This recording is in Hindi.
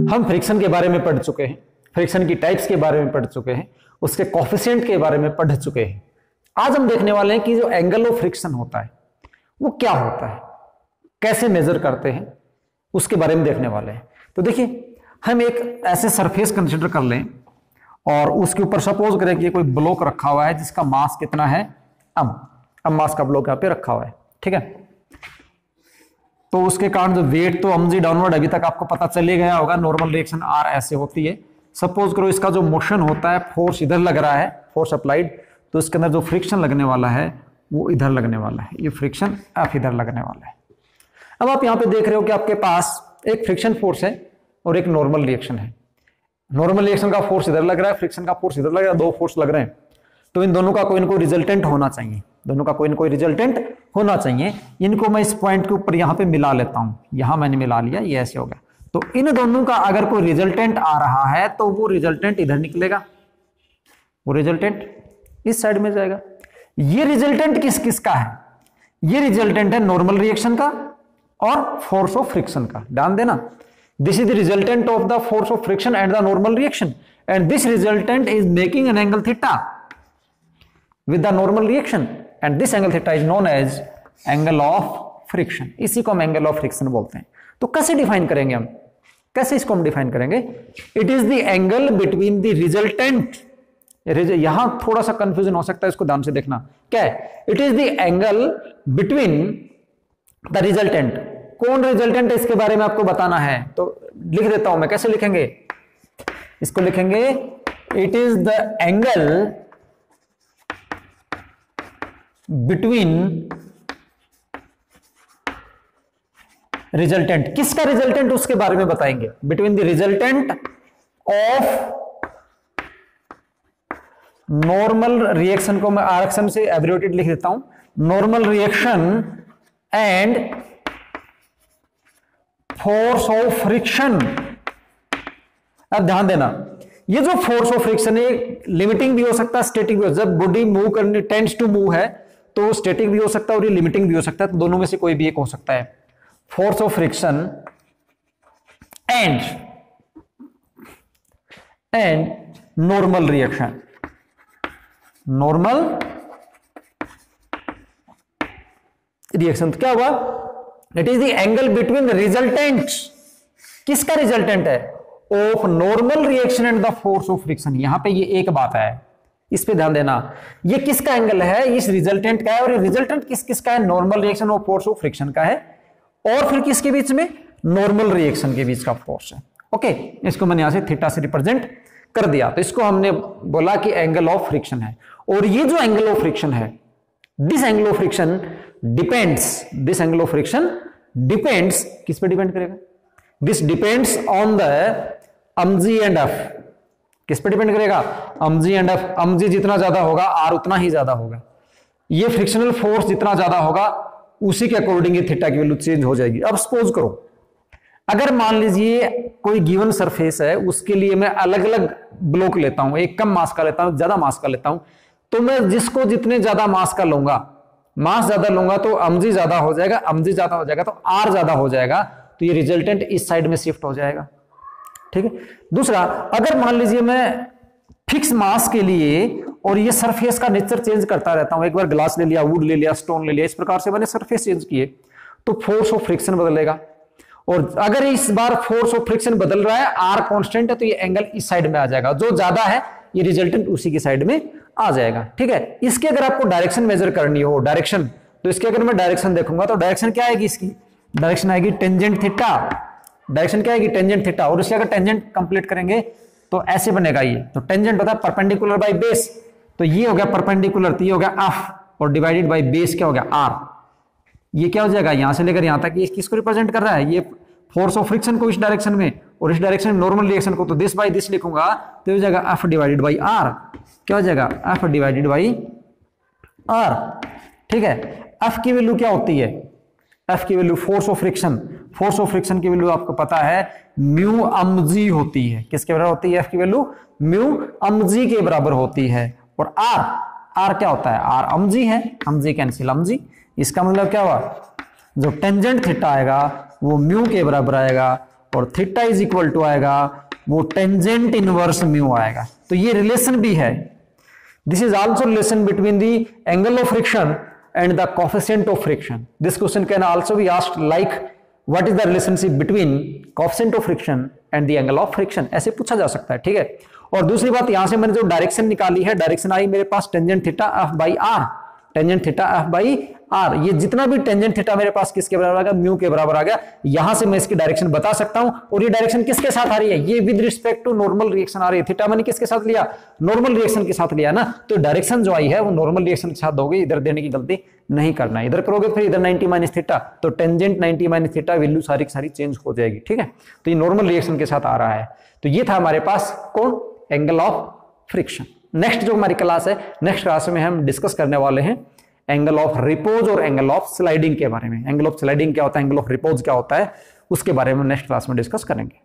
हम फ्रिक्शन के बारे में पढ़ चुके हैं, फ्रिक्शन की टाइप्स के बारे में पढ़ चुके हैं, उसके कोफिशिएंट के बारे में पढ़ चुके हैं। आज हम देखने वाले हैं कि जो एंगल ऑफ फ्रिक्शन होता है वो क्या होता है, कैसे मेजर करते हैं, उसके बारे में देखने वाले हैं। तो देखिए, हम एक ऐसे सरफेस कंसिडर कर लें और उसके ऊपर सपोज करें कि कोई ब्लॉक रखा हुआ है जिसका मास कितना है, अब मास का ब्लॉक यहाँ पे रखा हुआ है, ठीक है। तो उसके कारण जो वेट तो mg डाउनवर्ड अभी तक आपको पता चले गया होगा, नॉर्मल रिएक्शन R ऐसे होती है। सपोज करो इसका जो मोशन होता है, फोर्स इधर लग रहा है, फोर्स अप्लाइड, तो इसके अंदर जो फ्रिक्शन लगने वाला है वो इधर लगने वाला है, ये फ्रिक्शन F इधर लगने वाला है। अब आप यहाँ पे देख रहे हो कि आपके पास एक फ्रिक्शन फोर्स है और एक नॉर्मल रिएक्शन है। नॉर्मल रिएक्शन का फोर्स इधर लग रहा है, फ्रिक्शन का फोर्स इधर लग रहा है, दो फोर्स लग रहे हैं। तो इन दोनों का कोई ना कोई रिजल्टेंट होना चाहिए, दोनों का कोई ना कोई रिजल्टेंट होना चाहिए। इनको मैं इस पॉइंट के ऊपर यहाँ पे मिला लेता हूँ, यहाँ मैंने मिला लिया, ये ऐसे हो गया। तो इन दोनों का अगर कोई रिजल्टेंट आ रहा है तो वो रिजल्टेंट इधर निकलेगा, वो रिजल्टेंट इस साइड में जाएगा। ये रिजल्टेंट किस किस का है? ये रिजल्टेंट है नॉर्मल रिएक्शन का और फोर्स ऑफ फ्रिक्शन का। ध्यान देना, this is the resultant of the force of friction and the normal reaction, and this resultant is making an angle theta with the normal reaction, and this angle theta is known as angle of friction। इसी को हम angle of friction बोलते हैं। तो कैसे डिफाइन करेंगे हम, कैसे इसको हम डिफाइन करेंगे? It is the angle between the resultant, यहां थोड़ा सा कंफ्यूजन हो सकता है, इसको ध्यान से देखना। क्या है? It is the angle between the resultant. कौन रिजल्टेंट है इसके बारे में आपको बताना है, तो लिख देता हूं मैं। कैसे लिखेंगे इसको? लिखेंगे it is the angle between resultant. किसका रिजल्टेंट उसके बारे में बताएंगे। Between the resultant of normal reaction को मैं आरएक्शन से एब्रिविएटेड लिख देता हूं, normal reaction and force of friction. अब ध्यान देना, ये जो फोर्स ऑफ फ्रिक्शन है लिमिटिंग भी हो सकता है, स्टैटिक भी हो। जब बॉडी मूव करने टेंड्स टू मूव है तो स्टैटिक भी हो सकता है और ये लिमिटिंग भी हो सकता है, तो दोनों में से कोई भी एक हो सकता है। Force of friction and normal reaction. Normal reaction तो क्या हुआ? It is the angle between resultant. किसका रिजल्टेंट है? Of normal reaction and the force of friction. यहां पे ये एक बात है, इस पे ध्यान देना। ये किसका एंगल है? इस रिजल्टेंट का है। और ये रिजल्टेंट किस किस का है? नॉर्मल रिएक्शन और फोर्स ऑफ फ्रिक्शन का है। और फिर किसके बीच में? नॉर्मल रिएक्शन के बीच का फोर्स है। ओके, इसको मैंने यहां से थीटा से रिप्रेजेंट कर दिया। तो इसको हमने बोला कि एंगल ऑफ फ्रिक्शन है। और ये जो एंगल ऑफ फ्रिक्शन है, this angle of friction depends, this angle of friction depends, किस पे डिपेंड करेगा? This depends on the mg and f। किस पे डिपेंड करेगा? mg and f। mg जितना ज्यादा होगा r उतना ही ज्यादा होगा। ये फ्रिक्शनल फोर्स जितना ज्यादा होगा उसी के अकॉर्डिंग ये थीटा की वैल्यू चेंज हो जाएगी। अब सपोज करो, अगर मान लीजिए कोई गिवन सरफेस है, उसके लिए मैं अलग अलग ब्लॉक लेता हूं, एक कम मास का लेता हूं, ज्यादा मास का लेता हूं, तो मैं जिसको जितने ज्यादा मास का लूंगा, मास ज्यादा लूंगा तो mg ज्यादा हो जाएगा, mg ज्यादा हो जाएगा तो r ज्यादा हो जाएगा, तो ये रिजल्टेंट इस साइड में शिफ्ट हो जाएगा। ठीक है। दूसरा, अगर मान लीजिए मैं फिक्स मास के लिए और ये सरफेस का नेचर चेंज करता रहता हूं, एक बार ग्लास ले लिया, वुड ले लिया, स्टोन ले लिया, इस प्रकार से मैंने सरफेस चेंज किए, तो फोर्स ऑफ फ्रिक्शन बदलेगा। और अगर इस बार फोर्स ऑफ फ्रिक्शन बदल रहा है, आर कांस्टेंट है, तो ये एंगल इस साइड में आ जाएगा, जो ज्यादा है ये रिजल्टेंट उसी की साइड में आ जाएगा। ठीक है। इसके अगर आपको डायरेक्शन मेजर करनी हो, डायरेक्शन, तो इसके अगर मैं डायरेक्शन देखूंगा तो डायरेक्शन क्या आएगी? इसकी डायरेक्शन आएगी टेंजेंट थीटा। डायरेक्शन क्या आएगी? Tangent theta. और इसके अगर टेंजेंट कंप्लीट करेंगे तो ऐसे बनेगा ये। तो टेंजेंट होता है परपेंडिकुलर बाय बेस, तो ये हो गया परपेंडिकुलर, तो ये हो गया एफ, और डिवाइडेड बाय बेस क्या हो गया? आर। ये क्या हो जाएगा? यहां से लेकर यहां तक ये किसको रिप्रेजेंट कर रहा है? ये फोर्स ऑफ फ्रिक्शन को इस डायरेक्शन में, और इस डायरेक्शन में नॉर्मल रिएक्शन को, तो दिस बाय दिस लिखूंगा तो हो जाएगा एफ डिवाइडेड बाई आर। क्या हो जाएगा? F divided by R. ठीक है। एफ की वैल्यू क्या होती है? एफ की value force of friction, force of friction की वैल्यू आपको पता है म्यू mg होती है। किसके बराबर होती है? एफ की वैल्यू म्यू mg के बराबर होती है। और आर, आर क्या होता है? आर mg है, mg कैंसिल mg। इसका मतलब क्या हुआ? जो टेंजेंट थीटा आएगा वो म्यू के बराबर आएगा, और थीटा इज इक्वल टू आएगा वो टेंजेंट इनवर्स म्यू आएगा। तो ये रिलेशन भी है। This is also relation between the angle of friction and the coefficient of friction. This question can also be asked like what is the relationship between coefficient of friction and the angle of friction, ऐसे पूछा जा सकता है, ठीक है। और दूसरी बात, यहां से मैंने जो डायरेक्शन निकाली है, डायरेक्शन आई मेरे पास tangent theta F by R, tangent theta F by R, ये जितना भी टेंजेंट थीटा मेरे पास किसके बराबर आ गया, म्यू के बराबर आ गया। यहां से मैं इसकी डायरेक्शन बता सकता हूं, और ये डायरेक्शन किसके साथ आ रही है, ये with respect to normal reaction आ रही है। थीटा मैंने किसके साथ लिया, नॉर्मल रिएक्शन के साथ लिया ना, तो डायरेक्शन जो आई है वो नॉर्मल रिएक्शन के साथ दोगे, इधर देने की गलती नहीं करना है। इधर करोगे फिर इधर 90 माइनस थीटा, तो टेंजेंट 90 माइनस थीटा वैल्यू सारी की सारी चेंज हो जाएगी, ठीक है। तो ये नॉर्मल रिएक्शन के साथ आ रहा है। तो ये था हमारे पास कौन, एंगल ऑफ फ्रिक्शन। नेक्स्ट जो हमारी क्लास है, नेक्स्ट क्लास में हम डिस्कस करने वाले हैं एंगल ऑफ रिपोज और एंगल ऑफ स्लाइडिंग के बारे में। एंगल ऑफ स्लाइडिंग क्या होता है, एंगल ऑफ रिपोज क्या होता है, उसके बारे में नेक्स्ट क्लास में डिस्कस करेंगे।